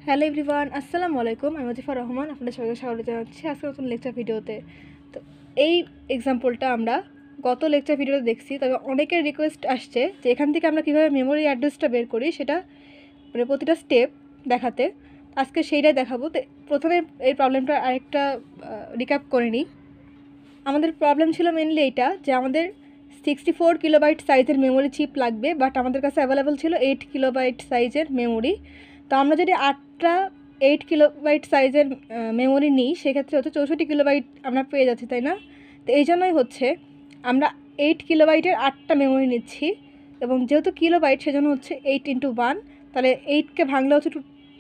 Hello everyone, আসসালামু আলাইকুম। আমি ওজিফার রহমান, আপনাদের সবাইকে স্বাগত জানাচ্ছি আজকে নতুন লেকচার ভিডিওতে। তো এই এক্সাম্পলটা আমরা গত লেকচার ভিডিওতে দেখছি, তবে অনেকের রিকোয়েস্ট আসছে যে এখান থেকে আমরা কীভাবে মেমোরি অ্যাড্রেসটা বের করি সেটা মানে প্রতিটা স্টেপ দেখাতে। আজকে সেইটাই দেখাবো। তো প্রথমে এই প্রবলেমটা আরেকটা রিক্যাপ করে নিই। আমাদের প্রবলেম ছিল মেনলি এইটা যে আমাদের 64 কিলোবাইট সাইজের মেমোরি চিপ লাগবে, বাট আমাদের কাছে অ্যাভেলেবল ছিল 8 কিলোবাইট সাইজের মেমোরি। তো আমরা যদি 8টা 8 কিলোবাইট সাইজের মেমোরি নিই সেক্ষেত্রে হচ্ছে 64 কিলোবাইট আমরা পেয়ে যাচ্ছি, তাই না? তো এই জন্যই হচ্ছে আমরা 8 কিলোবাইটের 8টা মেমোরি নিচ্ছি, এবং যেহেতু কিলোবাইট সেজন্য হচ্ছে 8 × 1, তাহলে 8কে ভাঙলে হচ্ছে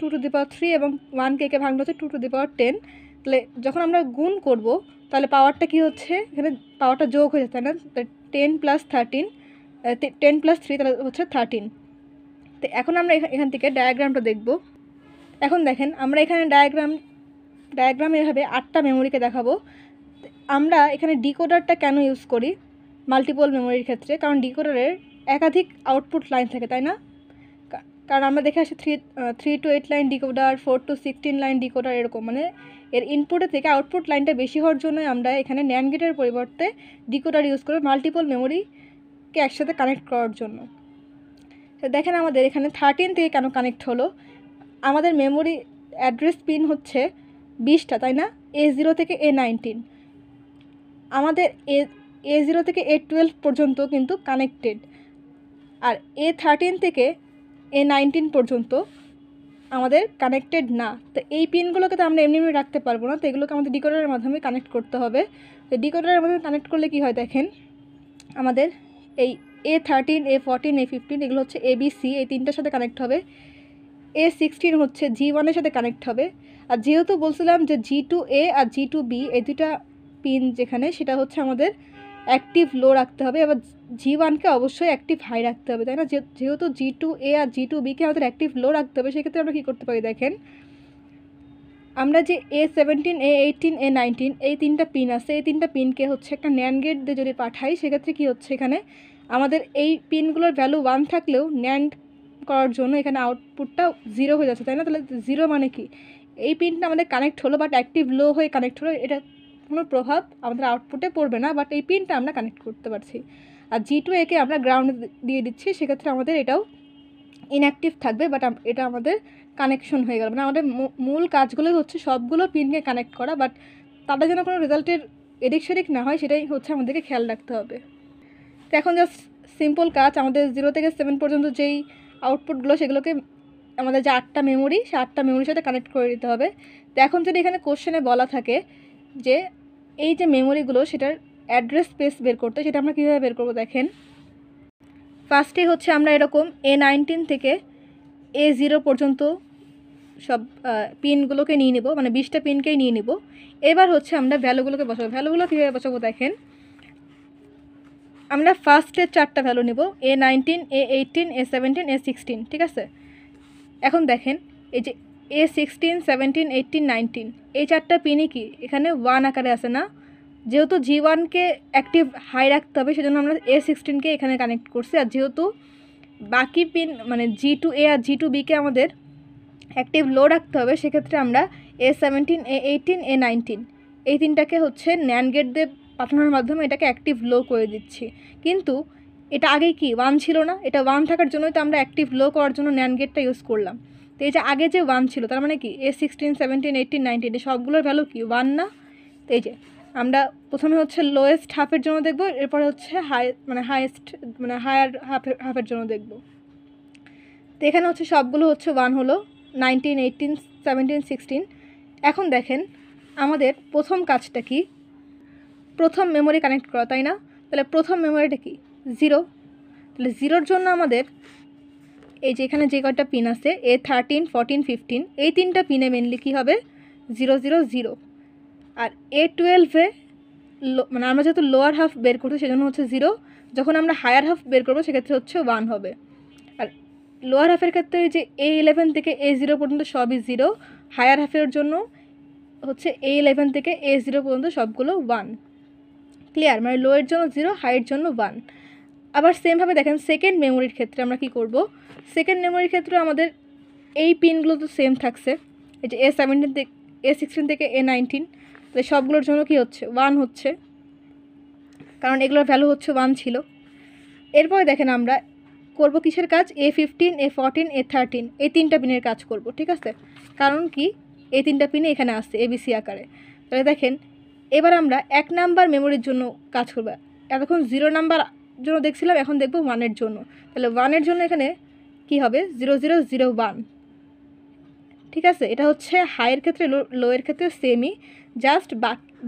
2 টু দি পাওয়ার 3 এবং 1কে ভাঙলে হচ্ছে 2 টু দি পাওয়ার 10। তাহলে যখন আমরা গুণ করব তাহলে পাওয়ারটা কী হচ্ছে, এখানে পাওয়ারটা যোগ হয়ে যাচ্ছে, তাই না? 10 + 13 10 + 3 তাহলে হচ্ছে 13। তো এখন আমরা এখান থেকে ডায়াগ্রামটা দেখব। এখন দেখেন আমরা এখানে ডায়াগ্রাম এভাবে 8টা মেমোরিকে দেখাবো। আমরা এখানে ডিকোডারটা কেন ইউজ করি মাল্টিপল মেমোরির ক্ষেত্রে? কারণ ডিকোডারের একাধিক আউটপুট লাইন থাকে, তাই না? কারণ আমরা দেখে আসি 3 to 8 line decoder, 4 to 16 line decoder, এরকম মানে এর ইনপুটের থেকে আউটপুট লাইনটা বেশি হওয়ার জন্য আমরা এখানে ন্যান্ড গেটের পরিবর্তে ডিকোডার ইউজ করে মাল্টিপল মেমোরিকে একসাথে কানেক্ট করার জন্য। তো দেখেন আমাদের এখানে 13 থেকে কেন কানেক্ট হলো। আমাদের মেমোরি অ্যাড্রেস পিন হচ্ছে 20টা, তাই না? A0 থেকে A19। আমাদের A0 থেকে A12 পর্যন্ত কিন্তু কানেক্টেড, আর A13 থেকে A19 পর্যন্ত আমাদের কানেক্টেড না। তো এই পিনগুলোকে তো আমরা এমনি এমনি রাখতে পারবো না, তো এগুলোকে আমাদের ডিকোডারের মাধ্যমে কানেক্ট করতে হবে। তো ডিকোডারের মাধ্যমে কানেক্ট করলে কি হয় দেখেন, আমাদের এই A13, A14, A15 এগুলো হচ্ছে ABC, এই তিনটার সাথে কানেক্ট হবে। A16 হচ্ছে G1 এর সাথে কানেক্ট হবে। আর যেহেতু বলছিলাম যে G2A আর G2B এই দুটা পিন যেখানে, সেটা হচ্ছে আমাদের অ্যাক্টিভ লো রাখতে হবে, এবার G1কে অবশ্যই অ্যাক্টিভ হাই রাখতে হবে, তাই না? যেহেতু G2A আর G2Bকে আমাদের অ্যাক্টিভ লো রাখতে হবে, সেক্ষেত্রে আমরা কী করতে পারি দেখেন, আমরা যে A17, A18, A19 এই তিনটা পিন আছে, এই তিনটা পিনকে হচ্ছে একটা ন্যান্ড গেট দিয়ে যদি পাঠাই সেক্ষেত্রে কী হচ্ছে, এখানে আমাদের এই পিনগুলোর ভ্যালু 1 থাকলেও ন্যান্ড করার জন্য এখানে আউটপুটটা 0 হয়ে যাচ্ছে, তাই না? তাহলে 0 মানে কি, এই পিনটা আমাদের কানেক্ট হলো বাট অ্যাক্টিভ লো হয়ে কানেক্ট হলো, এটা কোনো প্রভাব আমাদের আউটপুটে পড়বে না, বাট এই পিনটা আমরা কানেক্ট করতে পারছি। আর G2A-কে আমরা গ্রাউন্ড দিয়ে দিচ্ছি, সেক্ষেত্রে আমাদের এটাও ইনঅ্যাক্টিভ থাকবে, বাট এটা আমাদের কানেকশন হয়ে গেল। মানে আমাদের মূল কাজগুলোই হচ্ছে সবগুলো পিনকে কানেক্ট করা, বাট তাদের যেন কোনো রেজাল্টের এদিক সেদিক না হয় সেটাই হচ্ছে আমাদেরকে খেয়াল রাখতে হবে। তো এখন জাস্ট সিম্পল কাজ, আমাদের 0 থেকে 7 পর্যন্ত যেই আউটপুটগুলো সেগুলোকে আমাদের যে 8টা মেমোরি, সেই 8টা মেমোরির সাথে কানেক্ট করে দিতে হবে। তো এখন যদি এখানে কোশ্চেনে বলা থাকে যে এই যে মেমোরিগুলো সেটার অ্যাড্রেস স্পেস বের করতে, সেটা আমরা কীভাবে বের করবো দেখেন। ফার্স্টে হচ্ছে আমরা এরকম A19 থেকে A0 পর্যন্ত সব পিনগুলোকে নিয়ে নেব, মানে 20টা পিনকেই নিয়ে নেব। এবার হচ্ছে আমরা ভ্যালুগুলোকে বসাবো। ভ্যালুগুলো কীভাবে বসাবো দেখেন, আমরা ফার্স্টের 4টা ভ্যালু নেব, A19, A18, A17, A16, ঠিক আছে? এখন দেখেন এই যে A16, 17, 18, 19 এই 4টা পিনই কি এখানে 1 আকারে আছে না? যেহেতু G1কে অ্যাক্টিভ হাই রাখতে হবে সেজন্য আমরা A16কে এখানে কানেক্ট করছি, আর যেহেতু বাকি পিন মানে G2A আর G2Bকে আমাদের অ্যাক্টিভ লো রাখতে হবে, সেক্ষেত্রে আমরা A17, A18, A19 এই তিনটাকে হচ্ছে ন্যান্ড গেট দিয়ে পাঠানোর মাধ্যমে এটাকে অ্যাক্টিভ লো করে দিচ্ছি। কিন্তু এটা আগে কি 1 ছিল না? এটা 1 থাকার জন্যই তো আমরা অ্যাক্টিভ লো করার জন্য ন্যান্ড গেটটা ইউজ করলাম। তো এই যে আগে যে 1 ছিল তার মানে কি A16, 17, 18, 19 এই সবগুলোর ভ্যালু কি 1 না? তো এই যে আমরা প্রথমে হচ্ছে লোয়েস্ট হাফের জন্য দেখব, এরপরে হচ্ছে হাইয়েস্ট মানে হায়ার হাফের জন্য দেখব। তো এখানে হচ্ছে সবগুলো হচ্ছে 1 হলো, 19, 18, 17, 16। এখন দেখেন আমাদের প্রথম কাজটা কি, প্রথম মেমোরি কানেক্ট করা, তাই না? তাহলে প্রথম মেমোরিটা কি 0। তাহলে 0-র জন্য আমাদের এই যে এখানে যে কয়টা পিন আছে A13, 14, 15 এই তিনটা পিনে মেনলি কী হবে 0, 0, 0। আর A12-এ মানে আমরা যেহেতু লোয়ার হাফ বের করছি সেজন্য হচ্ছে 0, যখন আমরা হায়ার হাফ বের করবো সেক্ষেত্রে হচ্ছে 1 হবে। আর লোয়ার হাফের ক্ষেত্রে যে A11 থেকে A0 পর্যন্ত সবই 0, হায়ার হাফের জন্য হচ্ছে A11 থেকে A0 পর্যন্ত সবগুলো 1। ক্লিয়ার? মানে লোয়ের জন্য 0, হাইয়ের জন্য 1। আবার সেমভাবে দেখেন সেকেন্ড মেমোরির ক্ষেত্রে আমরা কি করব, সেকেন্ড মেমোরির ক্ষেত্রে আমাদের এই পিনগুলো তো সেম থাকছে, এই যে A17 থেকে A16 থেকে A19, তাহলে সবগুলোর জন্য কি হচ্ছে 1 হচ্ছে, কারণ এগুলোর ভ্যালু হচ্ছে 1 ছিল। এরপরে দেখেন আমরা করব কিসের কাজ, A15 A14 A13 এই 3টা পিনের কাজ করব, ঠিক আছে। কারণ কি এই 3টা পিনে এখানে আসছে ABC আকারে। তাহলে দেখেন এবার আমরা 1 নাম্বার মেমোরির জন্য কাজ করব। এতক্ষণ 0 নাম্বার জন্য দেখছিলাম, এখন দেখব 1-এর জন্য। তাহলে 1-এর জন্য এখানে কি হবে 0001, ঠিক আছে। এটা হচ্ছে হাইয়ের ক্ষেত্রে লোয়ের ক্ষেত্রে সেমই, জাস্ট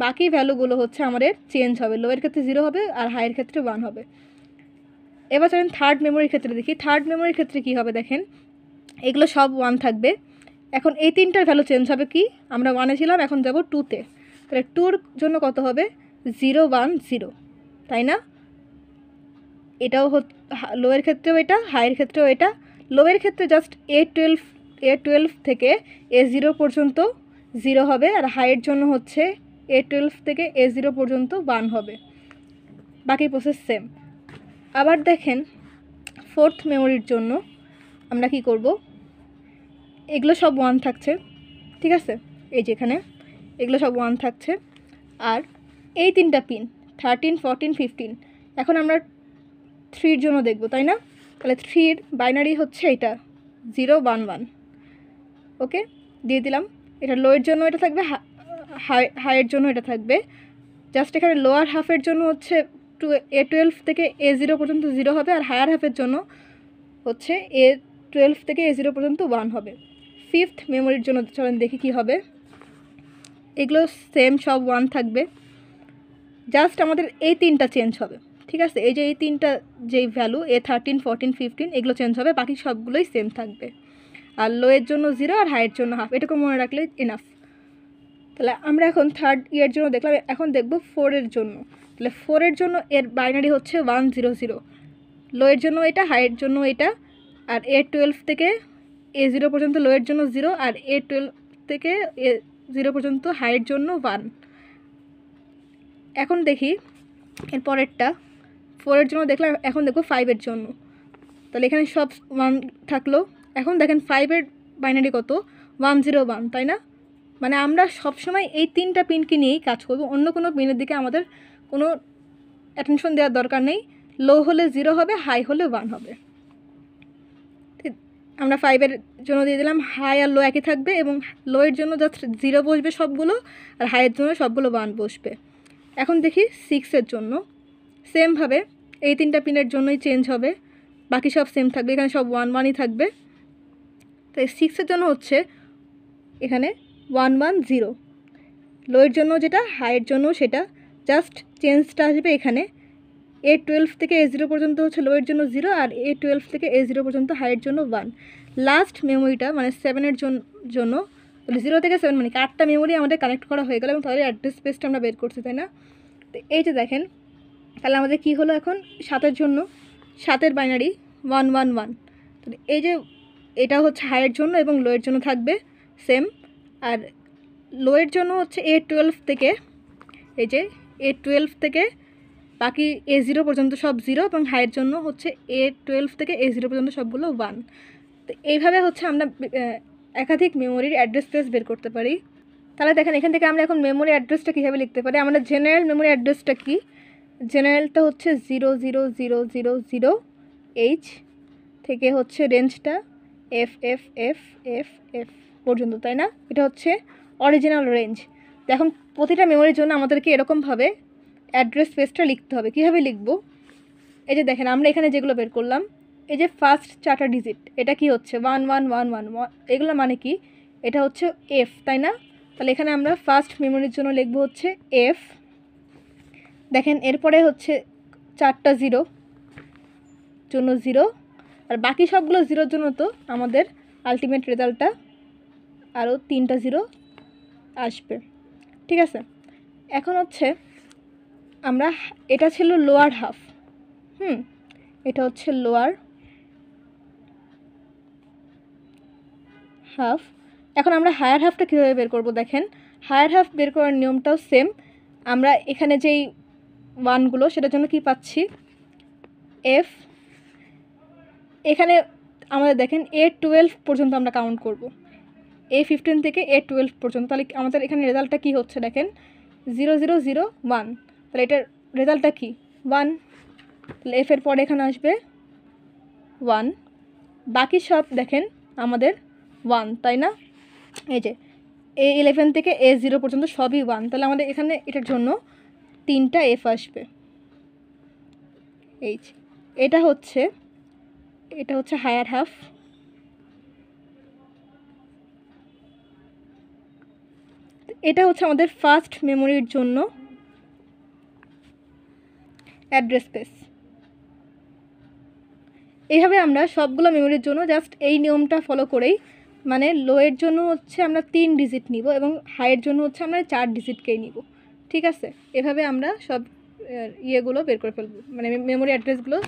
বাকি ভ্যালুগুলো হচ্ছে আমাদের চেঞ্জ হবে, লোয়ের ক্ষেত্রে 0 হবে আর হাইয়ের ক্ষেত্রে 1 হবে। এবার চলেন থার্ড মেমোরির ক্ষেত্রে দেখি। থার্ড মেমোরির ক্ষেত্রে কি হবে দেখেন, এগুলো সব 1 থাকবে। এখন এই 3টার ভ্যালু চেঞ্জ হবে, কি আমরা 1-এ ছিলাম, এখন যাব 2-তে। তাহলে 2-র জন্য কত হবে 010, তাই না। এটাও লোয়ের ক্ষেত্রেও এটা, হাইয়ের ক্ষেত্রেও এটা। লোয়ের ক্ষেত্রে জাস্ট A12 থেকে A0 পর্যন্ত 0 হবে, আর হাইয়ের জন্য হচ্ছে A12 থেকে A0 পর্যন্ত 1 হবে। বাকি প্রসেস সেম। আবার দেখেন ফোর্থ মেমোরির জন্য আমরা কি করব, এগুলো সব 1 থাকছে, ঠিক আছে। এই যেখানে এগুলো সব 1 থাকছে, আর এই 3টা পিন 13 14 15 এখন আমরা 3-র জন্য দেখব, তাই না। তাহলে 3-র বাইনারি হচ্ছে এটা 011, ওকে দিয়ে দিলাম। এটা লোয়ের জন্য এটা থাকবে, হাইয়ের জন্য এটা থাকবে। জাস্ট এখানে লোয়ার হাফের জন্য হচ্ছে A12 থেকে A0 পর্যন্ত 0 হবে, আর হায়ার হাফের জন্য হচ্ছে A12 থেকে A0 পর্যন্ত 1 হবে। ফিফথ মেমোরির জন্য চলেন দেখি কি হবে। এগুলো সেম সব 1 থাকবে, জাস্ট আমাদের এই 3টা চেঞ্জ হবে, ঠিক আছে। এই যে এই 3টা যেই ভ্যালু A13 14 15 এগুলো চেঞ্জ হবে, বাকি সবগুলোই সেম থাকবে। আর লোয়ের জন্য 0 আর হাইয়ের জন্য হাফ, এটুকু মনে রাখলে এনাফ। তাহলে আমরা এখন থার্ড ইয়ার জন্য দেখলাম, এখন দেখব 4-এর জন্য। তাহলে 4-এর জন্য এর বাইনারি হচ্ছে 100, লোয়ের জন্য এটা, হাইয়ের জন্য এটা, আর A12 থেকে A0 পর্যন্ত লোয়ের জন্য 0, আর A12 থেকে A0 পর্যন্ত হাইয়ের জন্য 1। এখন দেখি এর পরেরটা 4-এর জন্য দেখলাম, এখন দেখো 5-এর জন্য। তাহলে এখানে সব 1 থাকলো। এখন দেখেন 5-এর বাইনারি কত 101, তাই না। মানে আমরা সবসময় এই 3টা পিনকে নিয়েই কাজ করব, অন্য কোনো পিনের দিকে আমাদের কোনো অ্যাটেনশন দেওয়ার দরকার নেই। লো হলে 0 হবে, হাই হলে 1 হবে। আমরা 5-এর জন্য দিয়ে দিলাম, হাই আর লো একই থাকবে, এবং লোয়ের জন্য জাস্ট 0 বসবে সবগুলো, আর হাইয়ের জন্য সবগুলো 1 বসবে। এখন দেখি 6-এর জন্য সেমভাবে এই 3টা পিনের জন্যই চেঞ্জ হবে, বাকি সব সেম থাকবে, এখানে সব 1-1ই থাকবে। তাই 6-এর জন্য হচ্ছে এখানে 110, লোয়ের জন্য যেটা, হাইয়ের জন্য সেটা, জাস্ট চেঞ্জটা আসবে এখানে। A12 থেকে A0 পর্যন্ত হচ্ছে লোয়ের জন্য 0, আর A12 থেকে A0 পর্যন্ত হাইয়ের জন্য 1। লাস্ট মেমোরিটা মানে 7-এর জন্য 0 থেকে 7 মানে 8টা মেমোরি আমাদের কানেক্ট করা হয়ে গেল, এবং তাদের অ্যাড্রেস স্পেসটা আমরা বের করছি, তাই না। তো এই যে দেখেন, তাহলে আমাদের কি হলো, এখন 7-এর জন্য 7-এর বাইনারি 111। তাহলে এই যে এটা হচ্ছে হাইয়ের জন্য এবং লোয়ের জন্য থাকবে সেম, আর লোয়ের জন্য হচ্ছে A12 থেকে, এই যে A12 থেকে বাকি A0 পর্যন্ত সব 0, এবং হাইয়ের জন্য হচ্ছে A12 থেকে A0 পর্যন্ত সবগুলো 1। তো এইভাবে হচ্ছে আমরা একাধিক মেমোরির অ্যাড্রেস স্পেস বের করতে পারি। তাহলে দেখেন এখান থেকে আমরা এখন মেমোরি অ্যাড্রেসটা কীভাবে লিখতে পারি। আমরা জেনারেল মেমোরি অ্যাড্রেসটা কি, জেনারেলটা হচ্ছে 00000H থেকে হচ্ছে রেঞ্জটা FFFFF পর্যন্ত, তাই না। এটা হচ্ছে অরিজিনাল রেঞ্জ। তো এখন প্রতিটা মেমোরির জন্য আমাদেরকে এরকমভাবে অ্যাড্রেস স্পেসটা লিখতে হবে। কীভাবে লিখব, এই যে দেখেন আমরা এখানে যেগুলো বের করলাম, এই যে ফার্স্ট 4টা ডিজিট এটা কি হচ্ছে 1111, এগুলো মানে কি, এটা হচ্ছে F, তাই না। তাহলে এখানে আমরা ফার্স্ট মেমোরির জন্য লিখব হচ্ছে F। দেখেন এরপরে হচ্ছে 4টা 0 জন্য 0, আর বাকি সবগুলো 0-র জন্য তো আমাদের আলটিমেট রেজাল্টটা আরও 3টা 0 আসবে, ঠিক আছে। এখন হচ্ছে আমরা, এটা ছিল লোয়ার হাফ, এটা হচ্ছে লোয়ার হাফ। এখন আমরা হায়ার হাফটা কীভাবে বের করব, দেখেন হায়ার হাফ বের করার নিয়মটাও সেম। আমরা এখানে যেই 1গুলো সেটার জন্য কি পাচ্ছি F, এখানে আমাদের দেখেন A12 পর্যন্ত আমরা কাউন্ট করব, A15 থেকে A12 পর্যন্ত। তাহলে আমাদের এখানে রেজাল্টটা কী হচ্ছে দেখেন, 0001। তাহলে এটার রেজাল্টটা কি 1। তাহলে এফের পরে এখানে আসবে 1, বাকি সব দেখেন আমাদের 1, তাই না? এই যে A11 থেকে A0 পর্যন্ত সবই 1। তাহলে আমাদের এখানে এটার জন্য 3টা F আসবে। এই যে এটা হচ্ছে হায়ার হাফ, এটা হচ্ছে আমাদের ফার্স্ট মেমোরির জন্য অ্যাড্রেস স্পেস। এইভাবে আমরা সবগুলো মেমোরির জন্য জাস্ট এই নিয়মটা ফলো করেই, মানে লোয়ের জন্য হচ্ছে আমরা 3 ডিজিট নিব এবং হাইয়ের জন্য হচ্ছে আমরা 4 ডিজিটকেই নিব। ঠিক আছে, এভাবে আমরা সব ইয়েগুলো বের করে ফেলবো, মানে মেমোরি অ্যাড্রেসগুলো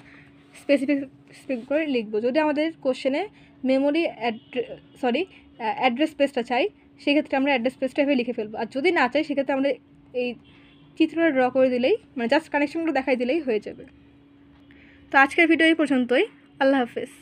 স্পেসিফিক করে লিখবো। যদি আমাদের কোশ্চেনে মেমোরি অ্যাড্রেস স্পেসটা চাই, সেক্ষেত্রে আমরা অ্যাড্রেস স্পেসটা এভাবে লিখে ফেলবো। আর যদি না চাই সেক্ষেত্রে আমরা এই চিত্রটা ড্র করে দিলেই, মানে জাস্ট কানেকশনগুলো দেখাই দিলেই হয়ে যাবে। তো আজকের ভিডিও এই পর্যন্তই। আল্লাহ হাফেজ।